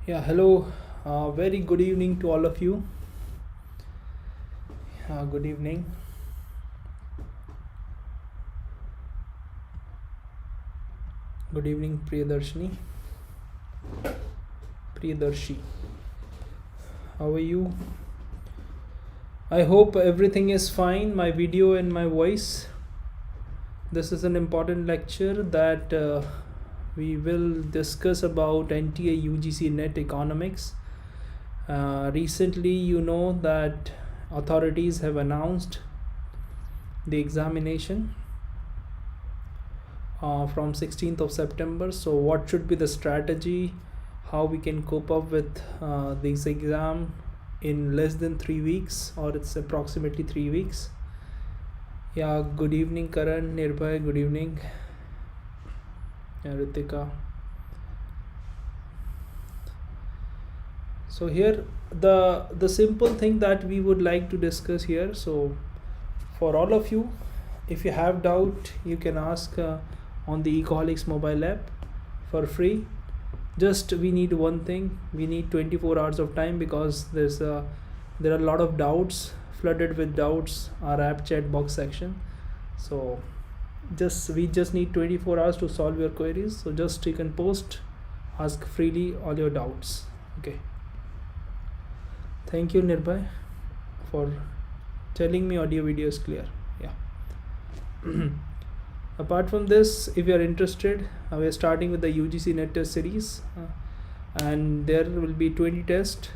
Yeah, hello. Very good evening to all of you. Good evening. Good evening, Priyadarshi. How are you? I hope everything is fine. My video and my voice. This is an important lecture that we will discuss about NTA-UGC Net Economics. Recently, you know that authorities have announced the examination from 16th of September. So what should be the strategy, how we can cope up with this exam in less than 3 weeks, or it's approximately 3 weeks. Yeah, good evening Karan, Nirbhay, good evening. Ritika. So here the simple thing that we would like to discuss here. So for all of you, if you have doubt, you can ask on the Ecoholics mobile app for free. Just we need one thing, we need 24 hours of time, because there are a lot of doubts, flooded with doubts, our app chat box section. So we just need 24 hours to solve your queries. So just you can post, ask freely all your doubts. Okay, thank you Nirbhay for telling me audio video is clear. Yeah. Apart from this, if you are interested, we are starting with the UGC net test series, and there will be 20 tests,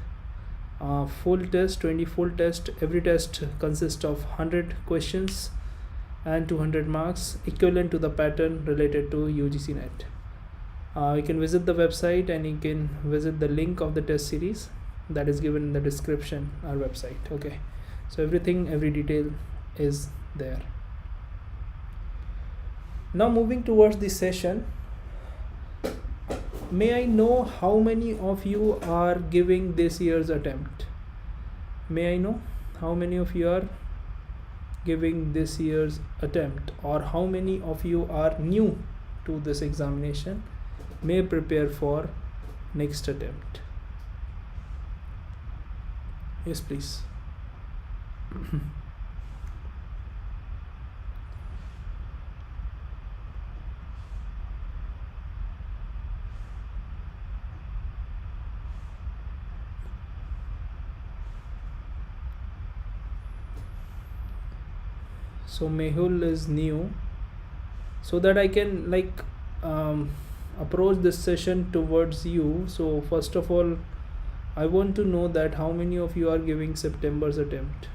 full test, 20 full test. Every test consists of 100 questions and 200 marks, equivalent to the pattern related to UGC net. You can visit the website and you can visit the link of the test series that is given in the description, our website. Okay, so every detail is there. Now moving towards the session, may I know how many of you are giving this year's attempt? May I know how many of you are giving this year's attempt, or how many of you are new to this examination, may prepare for next attempt? Yes, please. So Mehul is new, so that I can approach this session towards you. So first of all, I want to know that how many of you are giving September's attempt.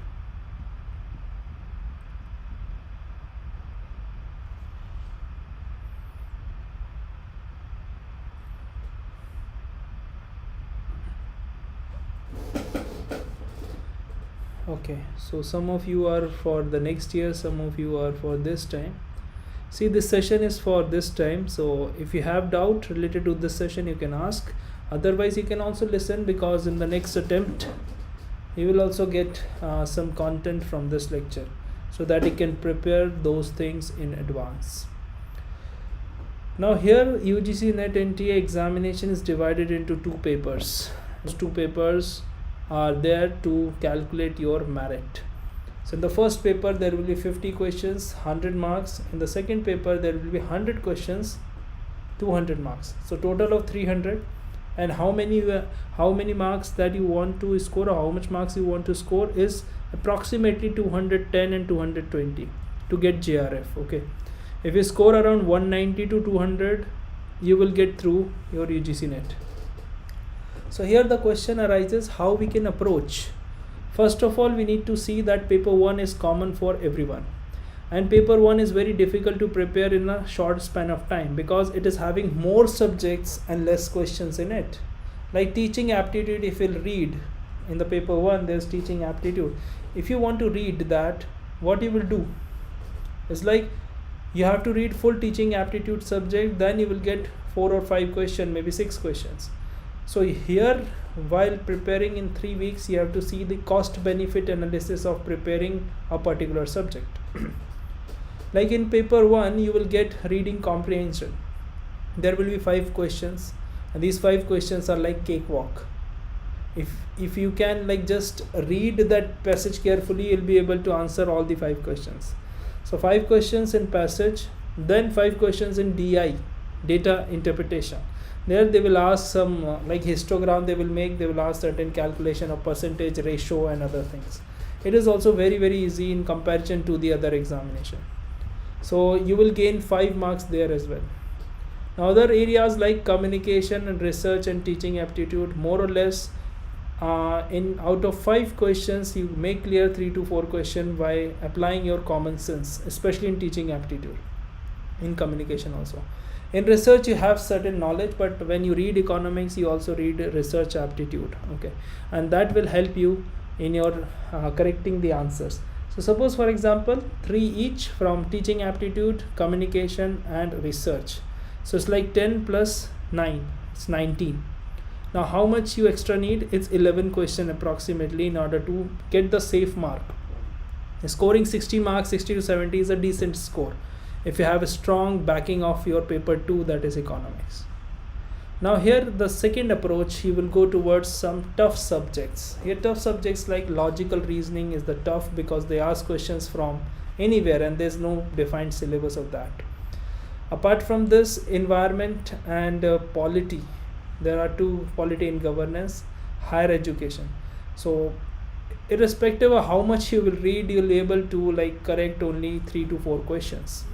Okay, so some of you are for the next year, some of you are for this time. See, this session is for this time, so if you have doubt related to this session, you can ask. Otherwise, you can also listen, because in the next attempt you will also get some content from this lecture, so that you can prepare those things in advance. Now here UGC NET NTA examination is divided into two papers. Those two papers are there to calculate your merit. So in the first paper there will be 50 questions, 100 marks. In the second paper there will be 100 questions, 200 marks. So total of 300. And how many marks that you want to score, or how much marks you want to score, is approximately 210 and 220 to get JRF. Okay, if you score around 190 to 200, you will get through your UGC net. So here the question arises, how we can approach. First of all, we need to see that paper 1 is common for everyone, and paper 1 is very difficult to prepare in a short span of time, because it is having more subjects and less questions in it. Like teaching aptitude, if you'll read in the paper 1, there's teaching aptitude. If you want to read that, what you will do is, like, you have to read full teaching aptitude subject, then you will get 4 or 5 questions, maybe 6 questions. So here, while preparing in 3 weeks, you have to see the cost benefit analysis of preparing a particular subject. Like in paper 1, you will get reading comprehension. There will be 5 questions. And these 5 questions are like cakewalk. If you can like just read that passage carefully, you'll be able to answer all the 5 questions. So 5 questions in passage, then 5 questions in DI, data interpretation. There they will ask some like histogram they will ask certain calculation of percentage, ratio and other things. It is also very easy in comparison to the other examination. So you will gain 5 marks there as well. Now other areas like communication and research and teaching aptitude, more or less in out of 5 questions you make clear 3 to 4 questions by applying your common sense, especially in teaching aptitude, in communication also. In research you have certain knowledge, but when you read economics you also read research aptitude, okay, and that will help you in your correcting the answers. So suppose for example 3 each from teaching aptitude, communication and research. So it's like 10 plus 9, it's 19. Now how much you extra need? It's 11 question approximately in order to get the safe mark. Scoring 60 marks, 60 to 70 is a decent score if you have a strong backing of your paper 2, that is economics. Now here the second approach, you will go towards some tough subjects. Here tough subjects like logical reasoning is the tough because they ask questions from anywhere and there's no defined syllabus of that. Apart from this, environment and polity, there are 2, polity and governance, higher education. So irrespective of how much you will read, you'll be able to like correct only 3 to 4 questions,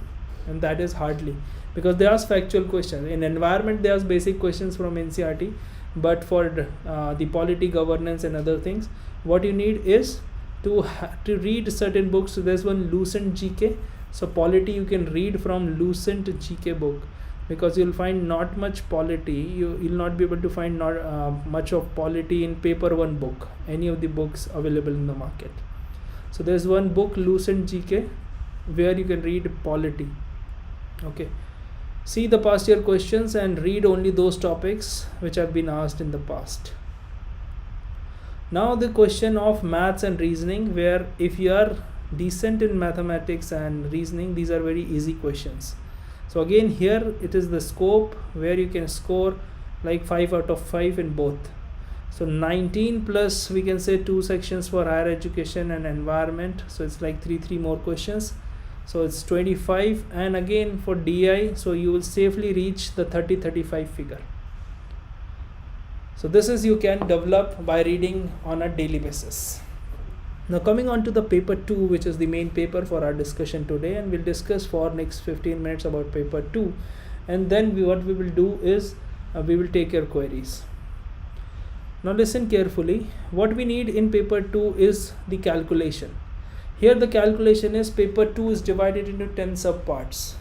and that is hardly, because they ask factual questions. In environment they ask basic questions from NCERT, but for the polity, governance and other things, what you need is to read certain books. So there's one Lucent GK. So polity you can read from Lucent GK book, because you'll find not much polity, you'll not be able to find much of polity in paper 1 book, any of the books available in the market. So there's one book Lucent GK where you can read polity, okay. See the past year questions and read only those topics which have been asked in the past. Now the question of maths and reasoning, where if you are decent in mathematics and reasoning, these are very easy questions. So again here it is the scope where you can score like 5 out of 5 in both. So 19 plus we can say 2 sections for higher education and environment, so it's like 3 more questions, so it's 25. And again for DI, so you will safely reach the 30-35 figure. So this is you can develop by reading on a daily basis. Now coming on to the paper 2, which is the main paper for our discussion today, and we'll discuss for next 15 minutes about paper 2, and then what we will do is we will take your queries. Now listen carefully. What we need in paper 2 is the calculation. Here the calculation is paper 2 is divided into 10 subparts.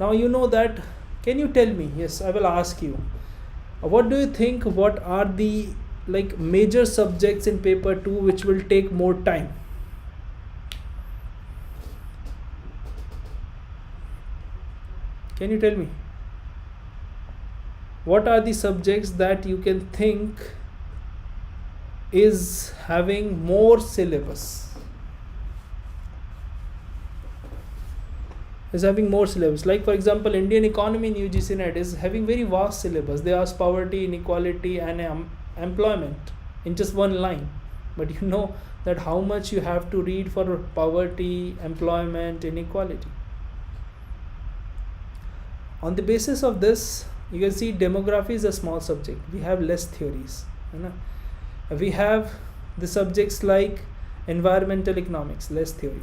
Now you know that. Can you tell me? Yes, I will ask you. What do you think? What are the like major subjects in paper 2 which will take more time? Can you tell me? What are the subjects that you can think is having more syllabus? Is having more syllabus. Like for example, Indian economy in UGC net is having very vast syllabus. They ask poverty, inequality and employment in just one line. But you know that how much you have to read for poverty, employment, inequality. On the basis of this, you can see demography is a small subject. We have less theories. We have the subjects like environmental economics, less theory.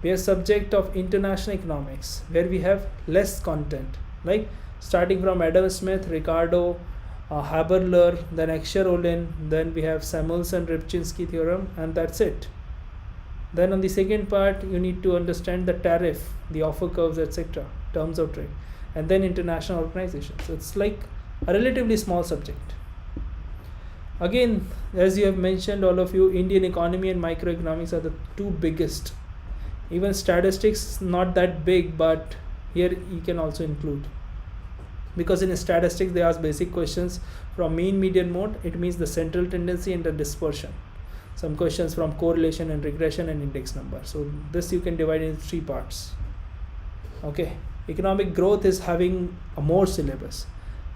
We have subject of international economics where we have less content, like starting from Adam Smith, Ricardo, Haberler, then Escher-Olin, then we have Samuelson-Ripchinsky theorem, and that's it. Then on the second part, you need to understand the tariff, the offer curves, etc., terms of trade, and then international organizations. So it's like a relatively small subject. Again, as you have mentioned, all of you, Indian economy and microeconomics are the 2 biggest. Even statistics not that big, but here you can also include, because in statistics they ask basic questions from mean, median, mode. It means the central tendency and the dispersion. Some questions from correlation and regression and index number. So this you can divide into 3 parts. Okay, economic growth is having a more syllabus.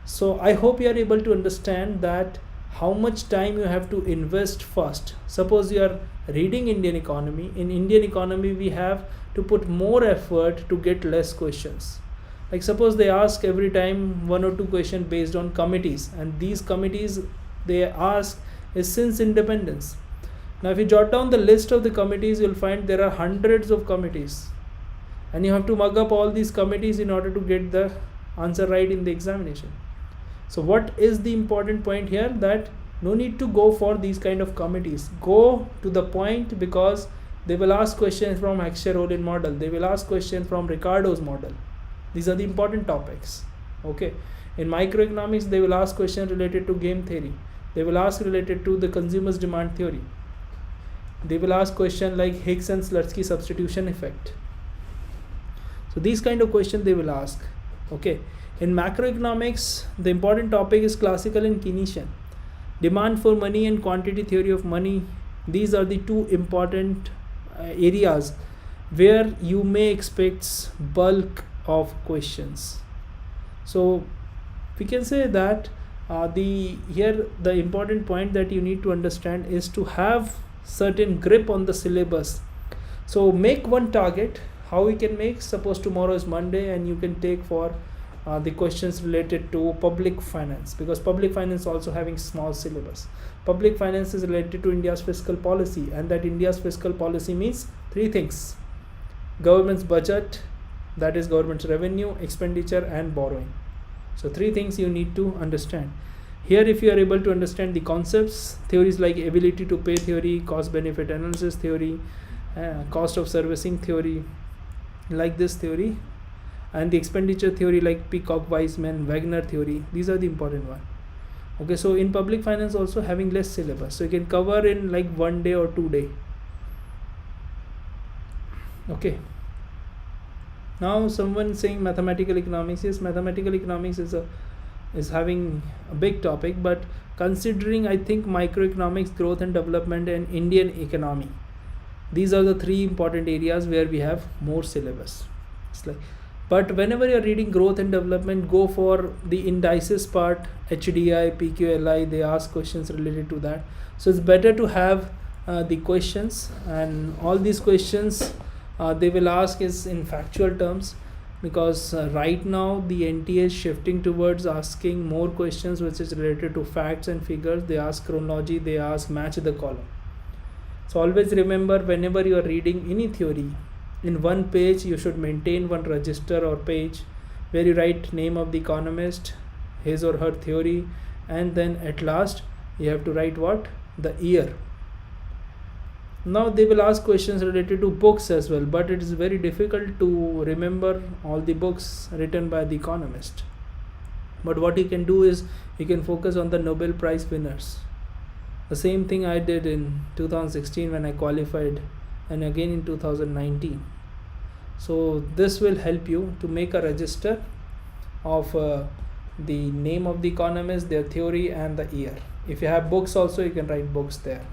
So I hope you are able to understand that how much time you have to invest first. Suppose you are reading Indian economy. In Indian economy, we have to put more effort to get less questions. Like suppose they ask every time 1 or 2 questions based on committees, and these committees they ask is since independence. Now if you jot down the list of the committees, you'll find there are hundreds of committees, and you have to mug up all these committees in order to get the answer right in the examination. So what is the important point here? That no need to go for these kind of committees. Go to the point, because they will ask questions from Axelrod model. They will ask questions from Ricardo's model. These are the important topics. Okay. In microeconomics, they will ask questions related to game theory. They will ask related to the consumer's demand theory. They will ask questions like Higgs and Slutsky substitution effect. So these kind of questions they will ask. Okay. In macroeconomics, the important topic is classical and Keynesian. Demand for money and quantity theory of money. These are the two important areas where you may expect bulk of questions. So we can say that the important point that you need to understand is to have certain grip on the syllabus. So make one target. How we can make? Suppose tomorrow is Monday, and you can take for the questions related to public finance, because public finance also having small syllabus. Public finance is related to India's fiscal policy, and that India's fiscal policy means 3 things: government's budget, that is government's revenue, expenditure and borrowing. So 3 things you need to understand. Here if you are able to understand the concepts, theories like ability to pay theory, cost benefit analysis theory, cost of servicing theory, like this theory, and the expenditure theory like Peacock, Weisman, Wagner theory, these are the important one. Okay, so in public finance also having less syllabus, so you can cover in like 1 day or 2 day. Okay, now someone saying mathematical economics. Yes, mathematical economics is having a big topic, but considering I think microeconomics, growth and development, and Indian economy, these are the 3 important areas where we have more syllabus. It's like, but whenever you are reading growth and development, go for the indices part, HDI, PQLI, they ask questions related to that. So it's better to have the questions, and all these questions they will ask is in factual terms, because right now the NTA is shifting towards asking more questions which is related to facts and figures. They ask chronology, they ask match the column. So always remember, whenever you are reading any theory, in one page you should maintain one register or page where you write name of the economist, his or her theory, and then at last you have to write what? The year. Now they will ask questions related to books as well, but it is very difficult to remember all the books written by the Economist. But what you can do is you can focus on the Nobel Prize winners. The same thing I did in 2016 when I qualified, and again in 2019. So this will help you to make a register of the name of the economist, their theory and the year. If you have books also, you can write books there.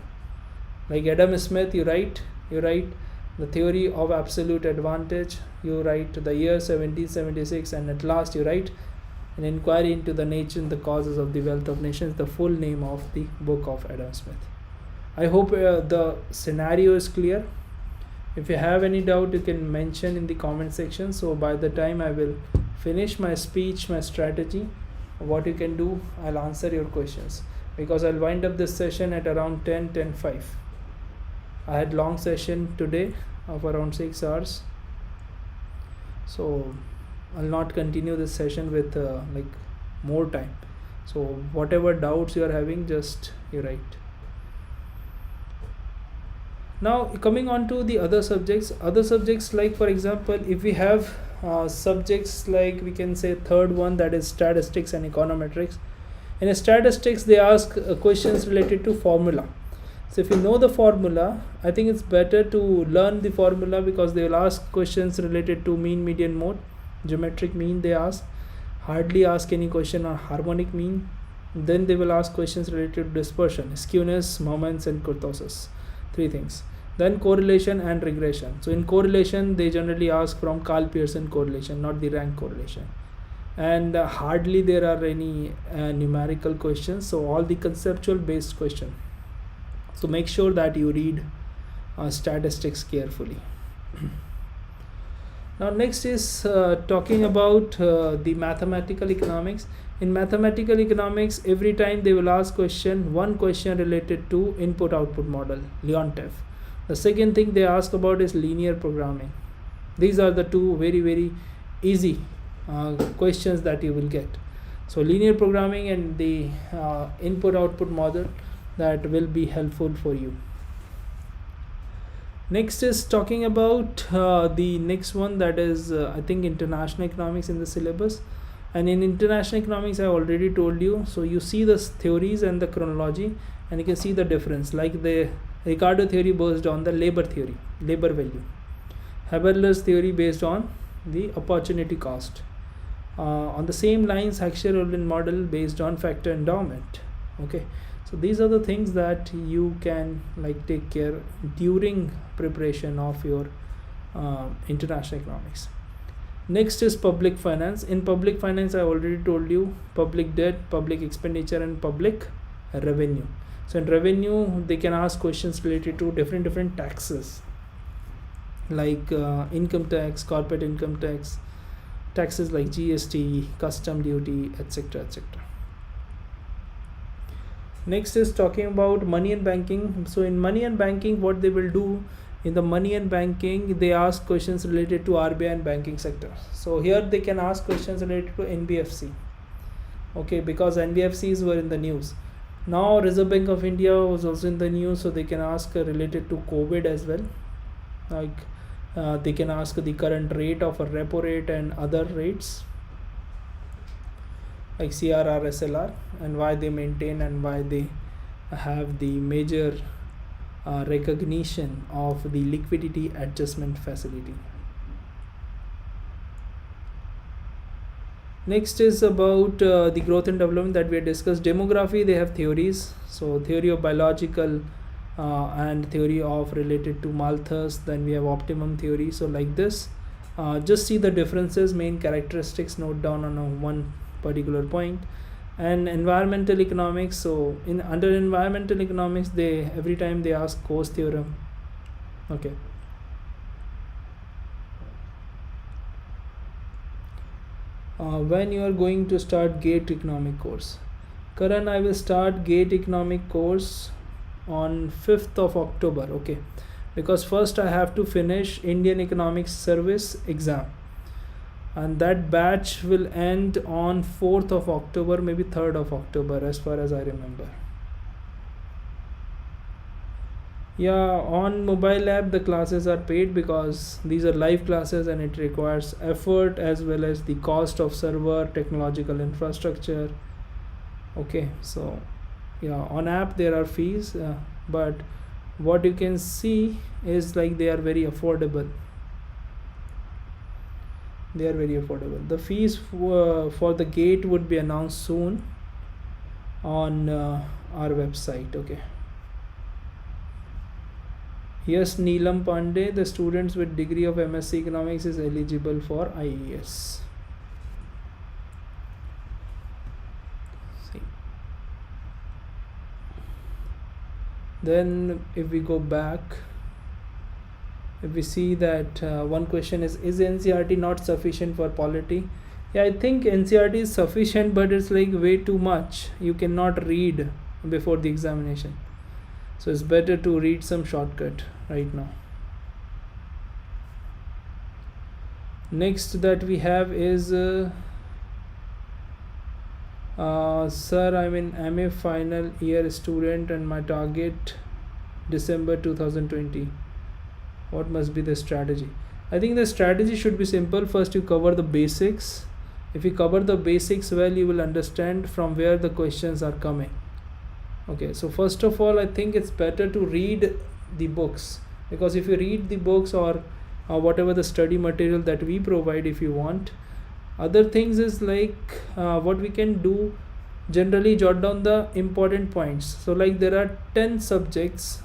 Like Adam Smith, you write the theory of absolute advantage, you write the year 1776, and at last you write an inquiry into the nature and the causes of the wealth of nations, the full name of the book of Adam Smith. I hope the scenario is clear. If you have any doubt, you can mention in the comment section. So by the time I will finish my speech, my strategy, what you can do, I'll answer your questions, because I'll wind up this session at around 10:05. I had long session today of around 6 hours, so I'll not continue this session with like more time. So whatever doubts you are having, just you write. Now coming on to the other subjects like, for example, if we have subjects like, we can say third one, that is statistics and econometrics. In statistics they ask questions related to formula. So if you know the formula, I think it's better to learn the formula, because they will ask questions related to mean, median, mode, geometric mean. They hardly ask any question on harmonic mean. Then they will ask questions related to dispersion, skewness, moments and kurtosis, 3 things. Then correlation and regression. So in correlation they generally ask from Karl Pearson correlation, not the rank correlation. and hardly there are any numerical questions, so all the conceptual based question. So make sure that you read statistics carefully. Now next is talking about the mathematical economics. In mathematical economics, every time they will ask one question related to input output model, Leontief. The second thing they ask about is linear programming. These are the two very easy questions that you will get. So linear programming and the input output model, that will be helpful for you. Next is talking about the next one, that is I think international economics in the syllabus. And in international economics, I already told you, so you see the theories and the chronology, and you can see the difference, like the Ricardo theory based on the labor theory, labor value, Haberler's theory based on the opportunity cost, on the same lines Heckscher-Ohlin model based on factor endowment. Okay, so these are the things that you can like take care during preparation of your international economics. Next is public finance. In public finance, I already told you public debt, public expenditure, and public revenue. So in revenue, they can ask questions related to different taxes, like income tax, corporate income tax, taxes like GST, custom duty, etc. Next is talking about money and banking. So in money and banking, what they will do, in the money and banking, they ask questions related to RBI and banking sector. So here they can ask questions related to NBFC. Okay, because NBFCs were in the news. Now Reserve Bank of India was also in the news, so they can ask related to COVID as well. Like they can ask the current rate of a repo rate and other rates, like CRR, SLR, and why they maintain and why they have the major recognition of the liquidity adjustment facility. Next is about the growth and development that we had discussed. Demography, they have theories, so theory of biological and theory of related to Malthus. Then we have optimum theory. So like this, just see the differences, main characteristics, note down on one particular point. And environmental economics, so in under environmental economics, they every time they ask Coase theorem. Okay, when you are going to start GATE economic course? Karan, I will start GATE economic course on 5th of October. Okay, because first I have to finish Indian Economics Service exam, and that batch will end on 4th of October, maybe 3rd of October, as far as I remember. Yeah, on mobile app the classes are paid because these are live classes and it requires effort as well as the cost of server, technological infrastructure. Okay, so yeah, on app there are fees, but what you can see is like they are very affordable. They are very affordable. The fees for the GATE would be announced soon on our website. Okay. Yes, Neelam Pandey, the students with degree of MSc Economics is eligible for IES. See. Then if we go back, if we see that one question is NCERT not sufficient for polity? Yeah, I think NCERT is sufficient, but it's like way too much. You cannot read before the examination, so it's better to read some shortcut right now. Next that we have is sir, I'm in MA final year student and my target December 2020. What must be the strategy? I think the strategy should be simple. First you cover the basics. If you cover the basics well, you will understand from where the questions are coming. Okay, so first of all, I think it's better to read the books, because if you read the books or whatever the study material that we provide, if you want, other things is like what we can do, generally jot down the important points. So like there are 10 subjects,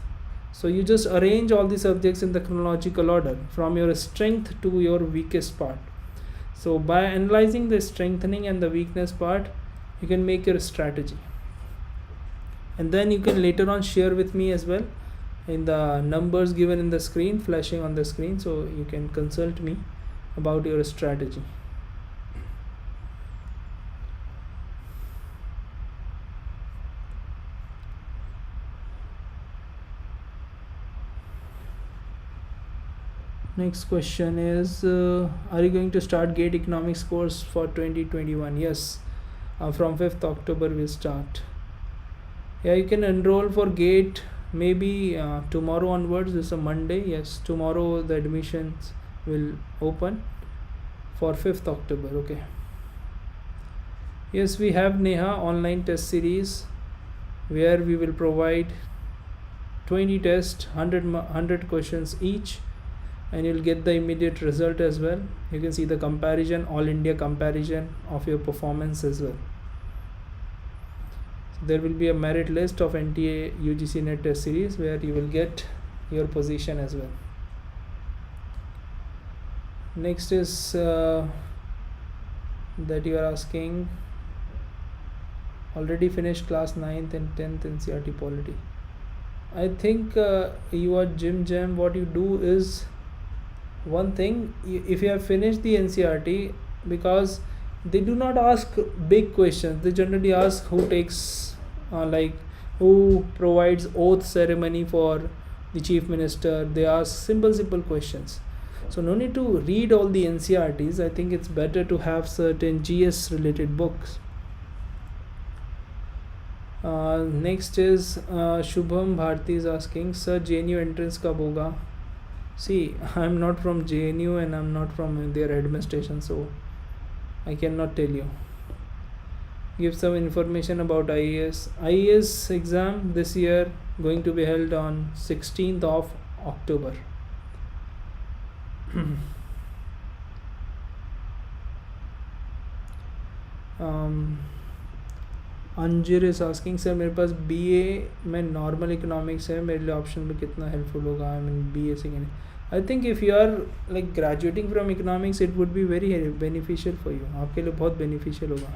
so you just arrange all the subjects in the chronological order from your strength to your weakest part. So by analyzing the strengthening and the weakness part, you can make your strategy, and then you can later on share with me as well in the numbers given in the screen, flashing on the screen, so you can consult me about your strategy. Next question is, are you going to start GATE economics course for 2021? Yes, from 5th October we'll start. Yeah, you can enroll for GATE maybe tomorrow onwards. This is a Monday. Yes, tomorrow the admissions will open for 5th October. Okay. Yes, we have Neha online test series where we will provide 20 tests, 100 questions each, and you'll get the immediate result as well. You can see the comparison, all India comparison of your performance as well. So there will be a merit list of NTA-UGC net test series where you will get your position as well. Next is that you are asking, already finished class 9th and 10th NCERT polity. I think you are Jam. What you do is one thing, if you have finished the NCERT, because they do not ask big questions, they generally ask who takes who provides oath ceremony for the chief minister. They ask simple questions, so no need to read all the NCERTs. I think it's better to have certain GS related books. Next is Shubham Bharti is asking, sir, JNU entrance kab hoga? See, I'm not from JNU and I'm not from their administration, so I cannot tell you. Give some information about IAS. IAS exam this year going to be held on 16th of October. Anjir is asking, sir मेरे पास BA में normal economics है, मेरे लिए option में कितना helpful होगा? I mean BA second. I think if you are like graduating from economics it would be very beneficial for you. आपके लिए बहुत बेनिफिशियल होगा.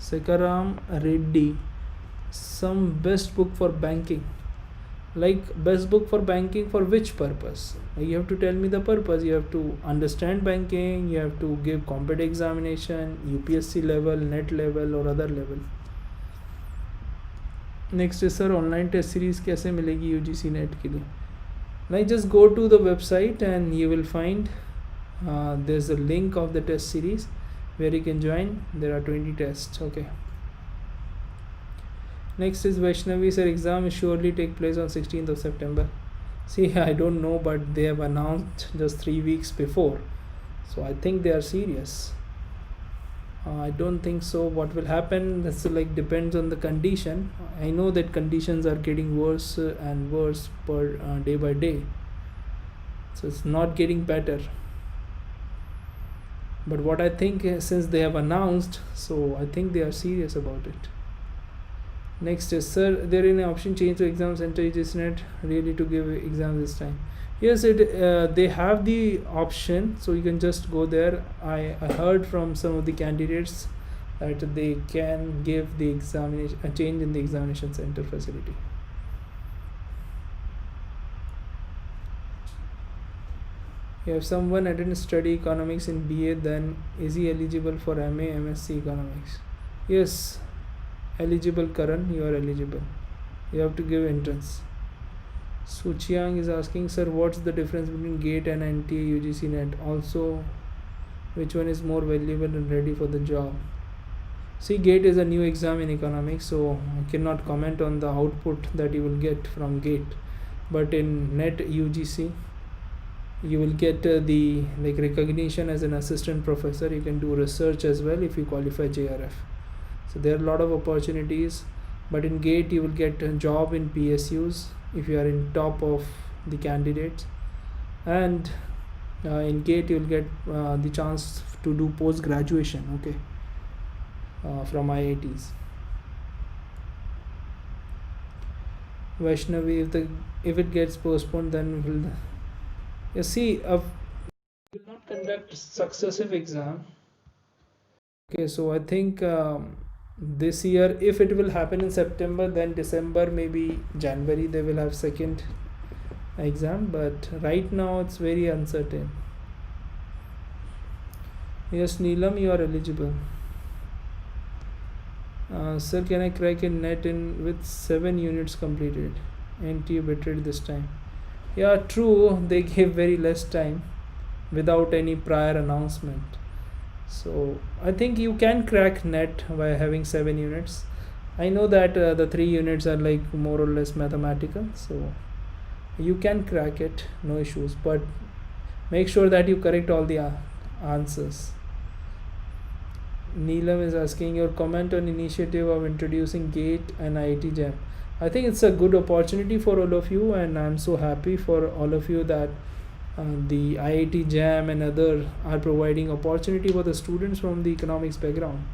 Sekaram Reddy, some best book for banking. Like best book for banking for which purpose? You have to tell me the purpose. You have to understand banking, you have to give competitive examination, UPSC level, net level or other level. Next is, sir, online test series कैसे मिलेगी UGC net के लिए? Like just go to the website and you will find there's a link of the test series where you can join. There are 20 tests. Okay. Next is Vaishnavi, sir, exam will surely take place on 16th of September. See, I don't know, but they have announced just 3 weeks before, so I think they are serious. I don't think so. What will happen, that's like depends on the condition. I know that conditions are getting worse and worse per day by day, so it's not getting better. But what I think, since they have announced, so I think they are serious about it. Next is, sir, there is an option change to exam center UGC net really to give exam this time? Yes, they have the option, so you can just go there. I heard from some of the candidates that they can give the examination a change in the examination center facility. If someone didn't study economics in BA, then is he eligible for MA, MSc economics? Yes, eligible. Karan, you are eligible. You have to give entrance. Suchiang is asking, sir, what's the difference between GATE and NTA UGC net? Also, which one is more valuable and ready for the job? See, GATE is a new exam in economics, so I cannot comment on the output that you will get from GATE. But in net UGC, you will get the recognition as an assistant professor. You can do research as well if you qualify JRF. So there are a lot of opportunities. But in GATE, you will get a job in PSUs if you are in top of the candidates, and in GATE you will get the chance to do post graduation, okay, from IITs. Vaishnavi, if it gets postponed, then will you see will not conduct successive exam. Okay, so I think this year, if it will happen in September, then December, maybe January, they will have second exam. But right now, it's very uncertain. Yes, Neelam, you are eligible. Sir, can I crack a net in with 7 units completed? NTA betrayed this time. Yeah, true. They gave very less time without any prior announcement. So I think you can crack net by having 7 units. I know that the 3 units are like more or less mathematical, so you can crack it, no issues. But make sure that you correct all the answers. Neelam is asking your comment on initiative of introducing GATE and IIT Jam. I think it's a good opportunity for all of you, and I'm so happy for all of you that the IIT Jam and other are providing opportunity for the students from the economics background.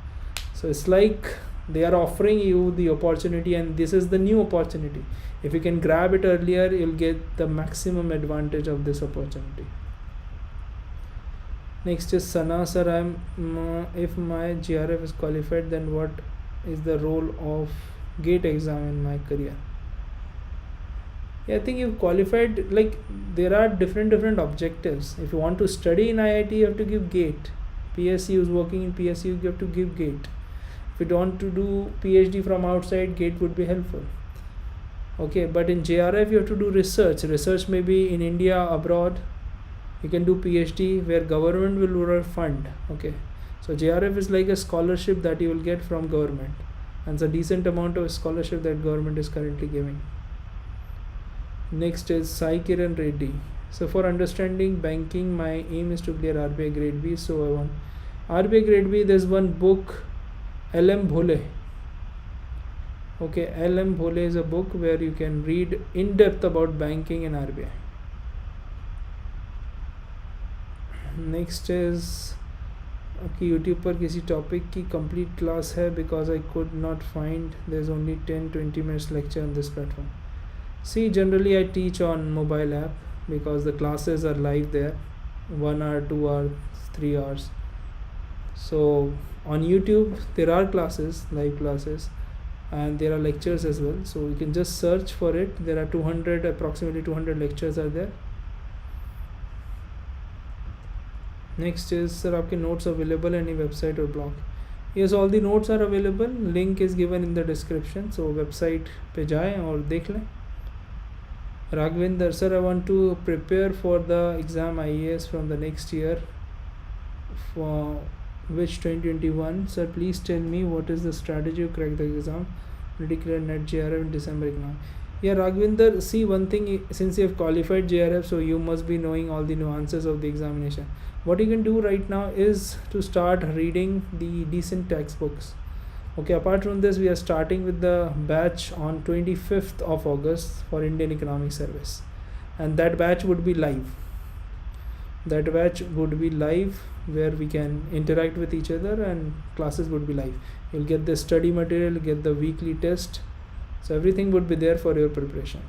So it's like they are offering you the opportunity, and this is the new opportunity. If you can grab it earlier, you'll get the maximum advantage of this opportunity. Next is Sana. Sir, if my GRF is qualified, then what is the role of GATE exam in my career? Yeah, I think you've qualified. Like, there are different objectives. If you want to study in IIT, you have to give GATE. PSU is working in PSU, you have to give GATE. If you want to do PhD from outside, GATE would be helpful. Okay, but in JRF you have to do research. Research may be in India, abroad. You can do PhD where government will fund. Okay, so JRF is like a scholarship that you will get from government, and it's a decent amount of scholarship that government is currently giving. Next is Sai Kiran Reddy. So for understanding banking, my aim is to clear RBI grade B. So I want RBI grade B. There's one book, LM Bhole. Okay, LM Bhole is a book where you can read in depth about banking and RBI. Next is कि YouTube पर किसी topic की complete class है because I could not find there is only 10-20 minutes lecture on this platform. See, generally I teach on mobile app because the classes are live there, 1 hour, 2 hours, 3 hours. So on YouTube there are classes, live classes, and there are lectures as well, so you can just search for it. There are approximately 200 lectures are there. Next is, sir, आपके notes available any website or blog? Yes, all the notes are available. Link is given in the description. So website पे जाएं और देख लें. Raghavinder, sir, I want to prepare for the exam IAS from the next year, for which 2021. Sir, please tell me what is the strategy to crack the exam. Will declare net JRF in December exam. Yeah, Raghavinder, see, one thing, since you have qualified JRF, so you must be knowing all the nuances of the examination. What you can do right now is to start reading the decent textbooks. Okay, apart from this, we are starting with the batch on 25th of August for Indian Economic Service, and that batch would be live. Where we can interact with each other, and classes would be live. You'll get the study material, get the weekly test, so everything would be there for your preparation.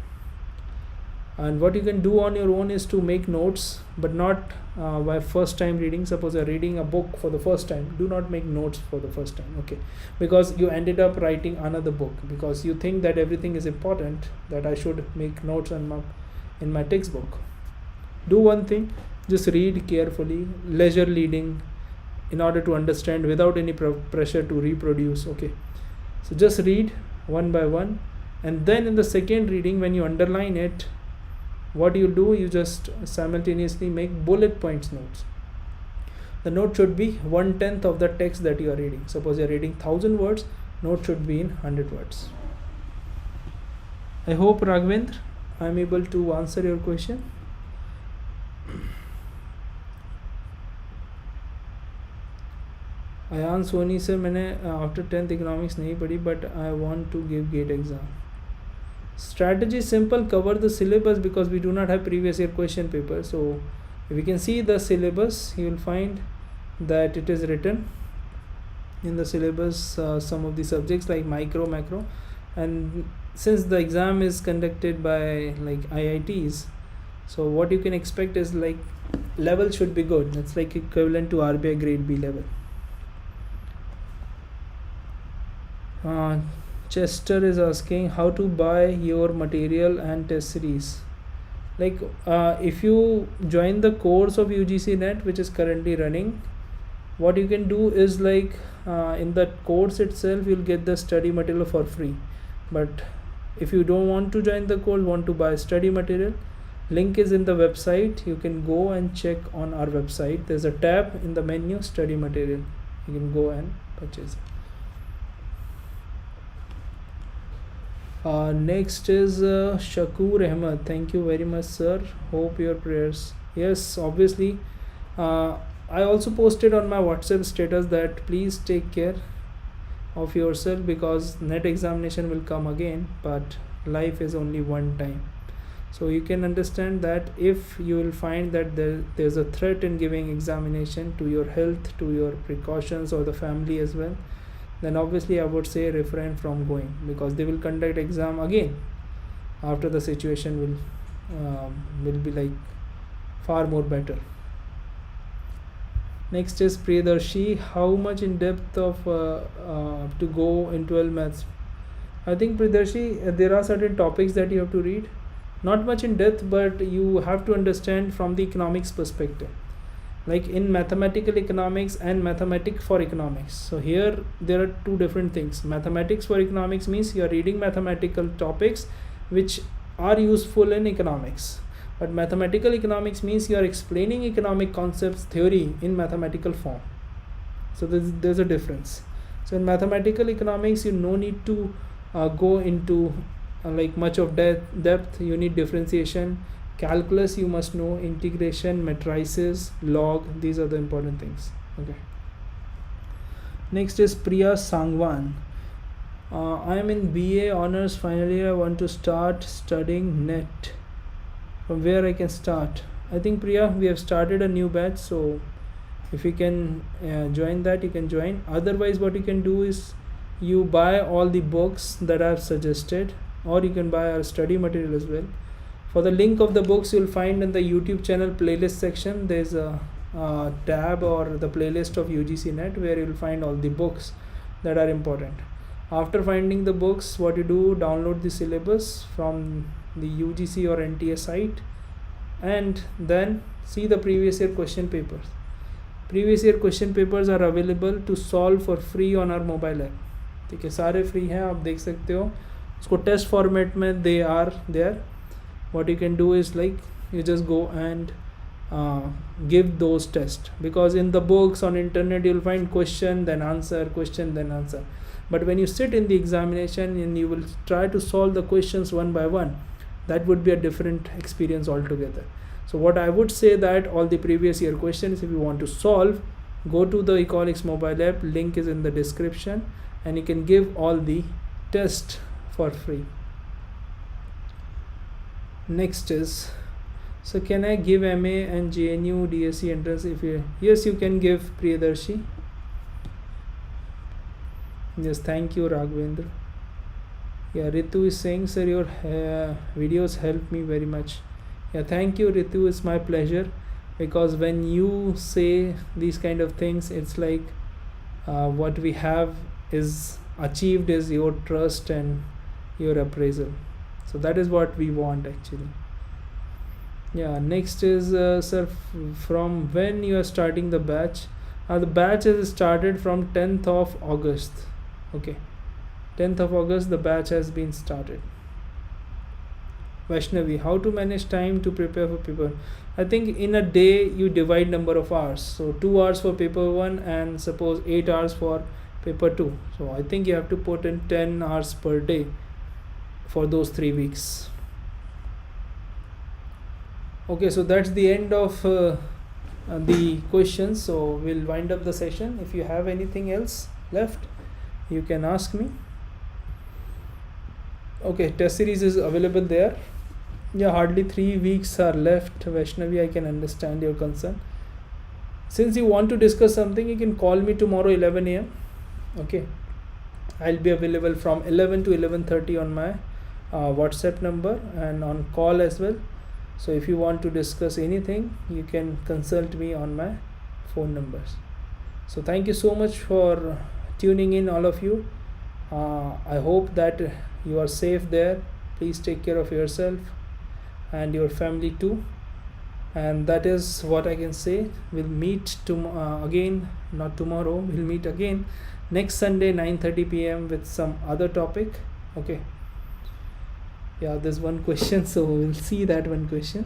And what you can do on your own is to make notes, but not by first time reading. Suppose you're reading a book for the first time, do not make notes for the first time. Okay, because you ended up writing another book because you think that everything is important, that I should make notes in my textbook. Do one thing, just read carefully, leisure reading, in order to understand without any pressure to reproduce. Okay, so just read one by one, and then in the second reading, when you underline it, what you do, you just simultaneously make bullet points notes. The note should be 1/10 of the text that you are reading. Suppose you are reading 1000 words, note should be in 100 words. I hope, Raghavendra, I am able to answer your question. Ayan Soni sir, मैंने after 10th economics नहीं पढ़ी, but I want to give GATE exam. Strategy is simple, cover the syllabus because we do not have previous year question paper. So if you can see the syllabus, you will find that it is written in the syllabus some of the subjects like micro, macro, and since the exam is conducted by like IITs, So what you can expect is like level should be good. It's like equivalent to RBI grade B level. Chester is asking how to buy your material and test series. Like if you join the course of UGC net which is currently running, what you can do is like in that course itself you'll get the study material for free. But if you don't want to join the course, want to buy study material, link is in the website. You can go and check on our website. There's a tab in the menu, study material. You can go and purchase it. Next is Shakur Ahmed. Thank you very much, sir. Hope your prayers. Yes, obviously. I also posted on my WhatsApp status that please take care of yourself because net examination will come again, but life is only one time. So you can understand that if you will find that there's a threat in giving examination to your health, to your precautions or the family as well, then obviously I would say refrain from going, because they will conduct exam again after the situation will be like far more better. Next is Priyadarshi. How much in depth of to go in 12 maths? I think Priyadarshi, there are certain topics that you have to read. Not much in depth, but you have to understand from the economics perspective. Like in mathematical economics and mathematics for economics. So here there are two different things. Mathematics for economics means you are reading mathematical topics which are useful in economics. But mathematical economics means you are explaining economic concepts, theory in mathematical form. So there's a difference. So in mathematical economics, you no need to go into like much of depth. You need differentiation. Calculus you must know, integration, matrices, log. These are the important things. Okay. Next is Priya Sangwan. I am in BA honors final year. I want to start studying net. From where I can start? I think Priya, we have started a new batch, so if you can join that, you can join. Otherwise what you can do is you buy all the books that I have suggested, or you can buy our study material as well. For the link of the books you'll find in the YouTube channel playlist section. There's a tab or the playlist of UGC net where you'll find all the books that are important. After finding the books, what you do, download the syllabus from the UGC or NTA site and then see the previous year question papers. Previous year question papers are available to solve for free on our mobile app. ठीक है, सारे free हैं, आप देख सकते हो उसको test format में they are there. What you can do is like you just go and give those tests, because in the books on internet you'll find question then answer, question then answer. But when you sit in the examination and you will try to solve the questions one by one, that would be a different experience altogether. So what I would say that all the previous year questions, if you want to solve, go to the Ecoholics mobile app, link is in the description, and you can give all the tests for free. Next is, so can I give MA and JNU DSC entrance if you, yes you can give Priyadarshi. Yes, thank you Raghavendra. Yeah, Ritu is saying, sir, your videos help me very much. Yeah, thank you Ritu, it's my pleasure, because when you say these kind of things, it's like what we have is achieved is your trust and your appraisal. So that is what we want actually. Yeah, next is sir, from when you are starting the batch? The batch has started from 10th of August. Okay, 10th of August the batch has been started. Vaishnavi, how to manage time to prepare for paper? I think in a day you divide number of hours. So 2 hours for paper 1 and suppose 8 hours for paper 2. So I think you have to put in 10 hours per day for those 3 weeks. Okay, so that's the end of the questions. So we'll wind up the session. If you have anything else left, you can ask me. Okay, test series is available there. Yeah, hardly 3 weeks are left. Vaishnavi, I can understand your concern. Since you want to discuss something, you can call me tomorrow 11 a.m. Okay, I'll be available from 11 to 11:30 on my WhatsApp number and on call as well. So if you want to discuss anything, you can consult me on my phone numbers. So thank you so much for tuning in, all of you. I hope that you are safe there. Please take care of yourself and your family too. And that is what I can say. We'll meet again, not tomorrow, we'll meet again next Sunday 9:30 p.m. with some other topic. Okay. Yeah, there's one question, so we'll see that one question.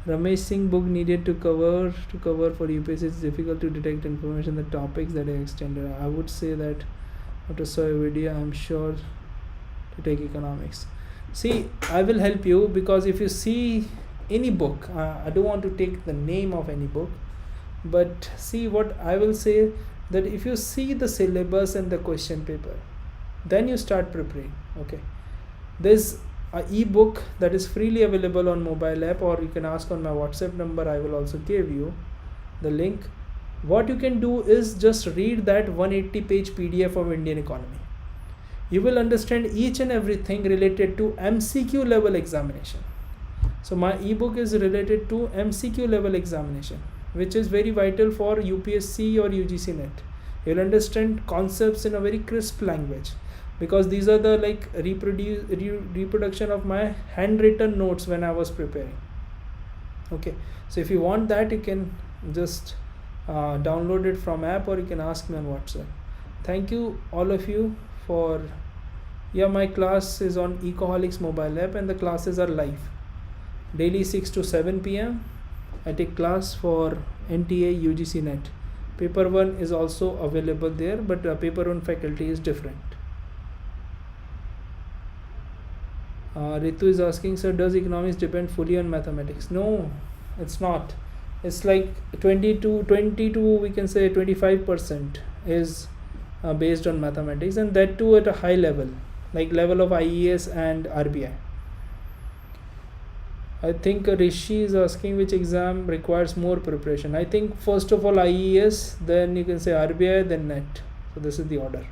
Ramesh Singh book needed to cover for UPSC. It's difficult to detect information, the topics that are extended. I would say that after saw a video, I'm sure to take economics. See, I will help you, because if you see any book, I don't want to take the name of any book, but see what I will say, that if you see the syllabus and the question paper, then you start preparing. Okay, there's a ebook that is freely available on mobile app, or you can ask on my WhatsApp number. I will also give you the link. What you can do is just read that 180 page PDF of Indian economy. You will understand each and everything related to MCQ level examination. So my ebook is related to MCQ level examination, which is very vital for UPSC or UGC net. You'll understand concepts in a very crisp language, because these are the reproduction of my handwritten notes when I was preparing. Okay, so if you want that, you can just download it from app, or you can ask me on WhatsApp. Thank you all of you for, my class is on Ecoholics mobile app, and the classes are live daily 6 to 7 p.m. I take class for NTA-UGC net. Paper 1 is also available there, but paper 1 faculty is different. Ritu is asking, sir, does economics depend fully on mathematics? No, it's not. It's like 22, we can say 25% is based on mathematics, and that too at a high level, like level of IES and RBI. I think Rishi is asking which exam requires more preparation. I think first of all IES, then you can say RBI, then NET. So this is the order.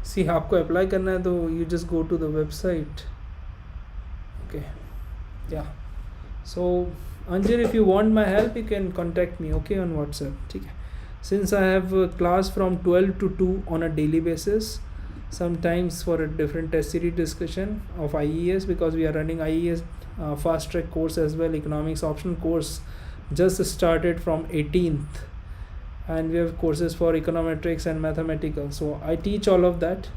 See, आपको apply करना है तो you just go to the website. Okay, yeah. So Anjir, if you want my help, you can contact me, okay, on WhatsApp. Okay. Since I have a class from 12 to 2 on a daily basis, sometimes for a different test series discussion of IES, because we are running IES fast track course as well. Economics optional course just started from 18th, and we have courses for econometrics and mathematical. So I teach all of that.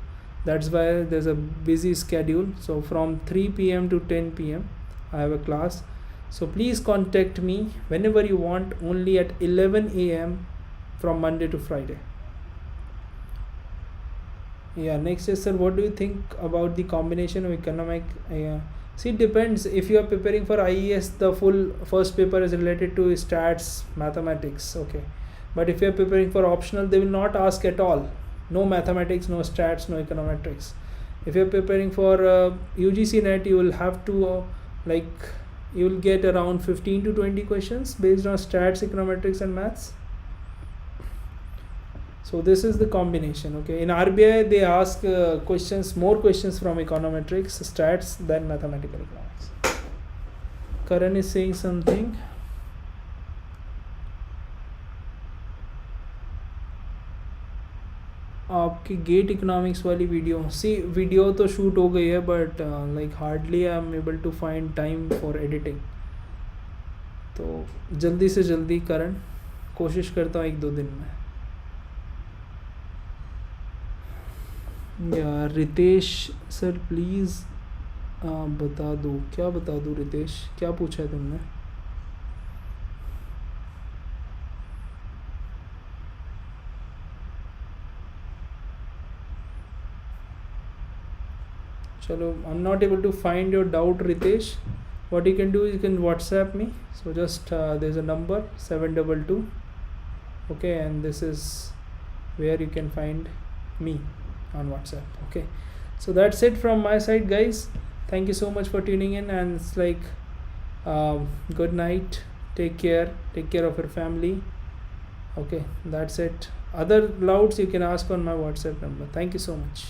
That's why there's a busy schedule. So from 3 p.m. to 10 p.m. I have a class. So please contact me whenever you want, only at 11 a.m. from Monday to Friday. Yeah, next is, sir, what do you think about the combination of economic? See, it depends. If you are preparing for IES, the full first paper is related to stats, mathematics. Okay, but if you are preparing for optional, they will not ask at all. No mathematics, no stats, no econometrics. If you are preparing for UGC net, you will have to you will get around 15 to 20 questions based on stats, econometrics, and maths. So this is the combination. Okay, in RBI they ask more questions from econometrics, stats than mathematical economics. Karan is saying something. आपकी GATE economics वाली video, see video तो shoot हो गई है, but hardly I am able to find time for editing. तो जल्दी से जल्दी करण कोशिश करता हूँ 1-2 दिन में. यार रितेश सर प्लीज़ बता दो. क्या बता दूँ रितेश, क्या पूछा है तुमने? चलो, I'm not able to find your doubt, Ritesh. What you can do is you can WhatsApp me. So just there's a number 722. Okay, and this is where you can find me on WhatsApp. Okay, so that's it from my side, guys. Thank you so much for tuning in, and it's good night. Take care of your family. Okay, that's it. Other doubts you can ask on my WhatsApp number. Thank you so much.